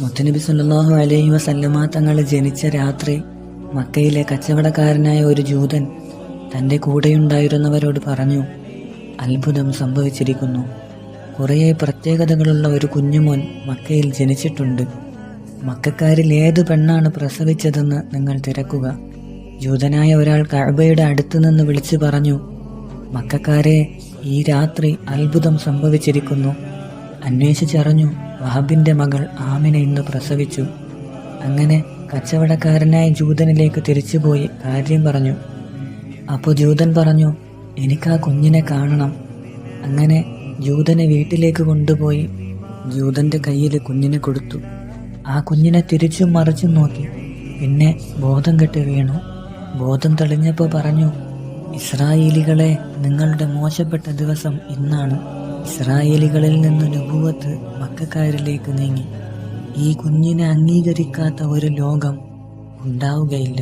മുത്തനബി സല്ലല്ലാഹു അലൈഹി വസല്ലമ തങ്ങൾ ജനിച്ച രാത്രി മക്കയിലെ കച്ചവടക്കാരനായ ഒരു ജൂതൻ തൻ്റെ കൂടെയുണ്ടായിരുന്നവരോട് പറഞ്ഞു, അത്ഭുതം സംഭവിച്ചിരിക്കുന്നു. കുറേ പ്രത്യേകതകളുള്ള ഒരു കുഞ്ഞുമോൻ മക്കയിൽ ജനിച്ചിട്ടുണ്ട്. മക്കക്കാരിൽ ഏത് പെണ്ണാണ് പ്രസവിച്ചതെന്ന് നിങ്ങൾ തിരക്കുക. ജൂതനായ ഒരാൾ കഅബയുടെ അടുത്തു നിന്ന് വിളിച്ചു പറഞ്ഞു, മക്കക്കാരെ, ഈ രാത്രി അത്ഭുതം സംഭവിച്ചിരിക്കുന്നു. അന്വേഷിച്ചറിഞ്ഞു, വഹബിൻ്റെ മകൾ ആമിന ഇന്ന് പ്രസവിച്ചു. അങ്ങനെ കച്ചവടക്കാരനായ ജൂതനിലേക്ക് തിരിച്ചുപോയി കാര്യം പറഞ്ഞു. അപ്പോൾ ജൂതൻ പറഞ്ഞു, എനിക്ക് ആ കുഞ്ഞിനെ കാണണം. അങ്ങനെ ജൂതനെ വീട്ടിലേക്ക് കൊണ്ടുപോയി ജൂതൻ്റെ കയ്യിൽ കുഞ്ഞിനെ കൊടുത്തു. ആ കുഞ്ഞിനെ തിരിച്ചും മറിച്ചും നോക്കി. പിന്നെ ബോധം കെട്ട് വീണു. ബോധം തെളിഞ്ഞപ്പോൾ പറഞ്ഞു, ഇസ്രായേലികളെ, നിങ്ങളുടെ മോശപ്പെട്ട ദിവസം ഇന്നാണ്. ഇസ്രായേലികളിൽ നിന്ന് നുബുവത്ത് മക്കക്കാരിലേക്ക് നീങ്ങി. ഈ കുഞ്ഞിനെ അംഗീകരിക്കാത്ത ഒരു ലോകം ഉണ്ടാവുകയില്ല.